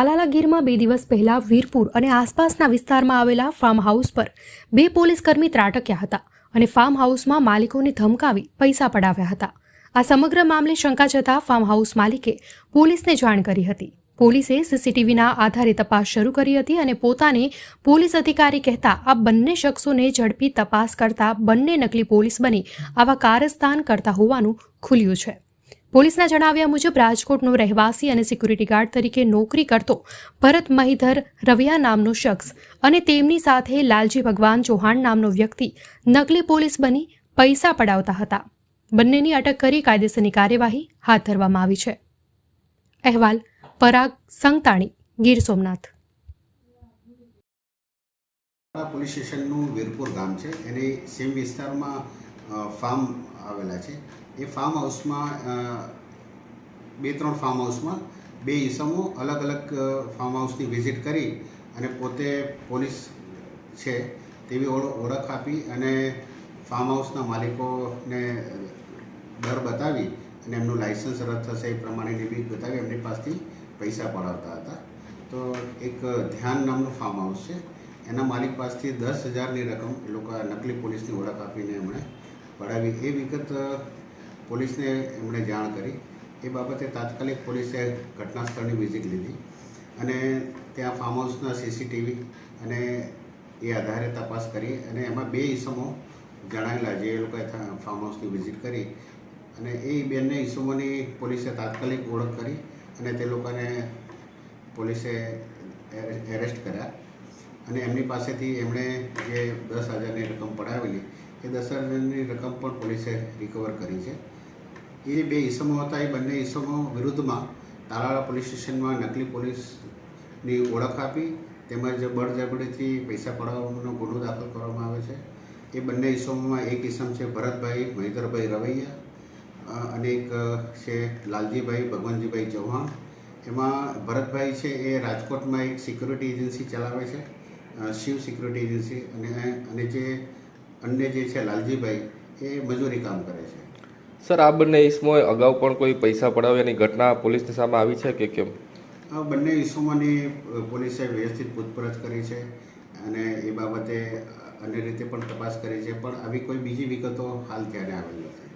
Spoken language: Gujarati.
તાલાલા ગીરમાં 2 દિવસ પહેલા વીરપુર અને આસપાસના વિસ્તારમાં આવેલા ફાર્મ હાઉસ પર 2 પોલીસકર્મી ત્રાટક્યા હતા અને ફાર્મ હાઉસમાં માલિકોને ધમકાવી પૈસા પડાવ્યા હતા। આ સમગ્ર મામલે શંકા જતા ફાર્મ હાઉસ માલિકે પોલીસને જાણ કરી હતી। પોલીસે સીસીટીવીના આધારે તપાસ શરૂ કરી હતી અને પોતાને પોલીસ અધિકારી કહેતા આ બંને શખ્સોને ઝડપી તપાસ કરતા બંને નકલી પોલીસ બની આવા કારસ્તાન કરતા હોવાનું ખુલ્યું છે। પોલીસના જણાવ્યા મુજબ રાજકોટનો રહેવાસી અને સિક્યુરિટી ગાર્ડ તરીકે નોકરી કરતો ભરત મહિધર રવિયા નામનો શખ્સ અને તેમની સાથે લાલજી ભગવાન ચૌહાણ નામનો વ્યક્તિ નકલી પોલીસ બની પૈસા પડાવતા હતા। બંનેની અટક કરી કાયદેસરની કાર્યવાહી હાથ ધરવામાં આવી છે। અહેવાલ પરાગ સંગતાણી, ગીર સોમનાથ। પોલીસ સ્ટેશનનું વીરપુર ગામ છે, એની સેમ વિસ્તારમાં ફાર્મ આવેલા છે। એ ફાર્મ હાઉસમાં 2-3 ફાર્મ હાઉસમાં 2 ઈસમો અલગ અલગ ફાર્મ હાઉસની વિઝિટ કરી અને પોતે પોલીસ છે તેવી ઓળખ આપી અને ફાર્મ હાઉસના માલિકોને ડર બતાવી અને એમનું લાઇસન્સ રદ થશે એ પ્રમાણેની બીક બતાવી એમની પાસેથી પૈસા પડાવતા હતા। તો એક ધ્યાન નામનું ફાર્મ હાઉસ છે, એના માલિક પાસેથી 10,000ની રકમ એ લોકો નકલી પોલીસની ઓળખ આપીને એમણે પડાવી। એ વિગત પોલીસને એમણે જાણ કરી। એ બાબતે તાત્કાલિક પોલીસે ઘટના સ્થળની વિઝિટ લીધી અને ત્યાં ફાર્મ હાઉસના સીસીટીવી અને એ આધારે તપાસ કરી અને એમાં 2 ઈસમો જણાયેલા જે એ લોકોએ ફાર્મ હાઉસની વિઝિટ કરી અને એ બંને ઈસમોની પોલીસે તાત્કાલિક ઓળખ કરી અને તે લોકોને પોલીસે એરેસ્ટ કર્યા અને એમની પાસેથી એમણે જે 10,000ની રકમ પડાવેલી એ 10,000ની રકમ પણ પોલીસે રિકવર કરી છે। એ 2 ઈસમો હતા, એ બંને ઈસમો વિરુદ્ધમાં તાલાળા પોલીસ સ્ટેશનમાં નકલી પોલીસની ઓળખ આપી તેમજ બળજબરીથી પૈસા પડાવવાનો ગુનો દાખલ કરવામાં આવે છે। એ બંને ઈસમોમાં એક ઈસમ છે ભરતભાઈ મહિધરભાઈ રવૈયા અને એક છે લાલજીભાઈ ભગવાનજીભાઈ ચૌહાણ। એમાં ભરતભાઈ છે એ રાજકોટમાં એક સિક્યુરિટી એજન્સી ચલાવે છે, શિવ સિક્યુરિટી એજન્સી, અને જે અન્ય જે છે લાલજીભાઈ એ મજૂરી કામ કરે છે। સર, આ બંને ઈસમોએ અગાઉ પણ કોઈ પૈસા પડાવ્યાની ઘટના પોલીસની સામે આવી છે કે કેમ? આ બંને ઈસમોની પોલીસે વ્યવસ્થિત પૂછપરછ કરી છે અને એ બાબતે અન્ય રીતે પણ તપાસ કરી છે, પણ આવી કોઈ બીજી વિગતો હાલ ક્યારે આવેલી નથી।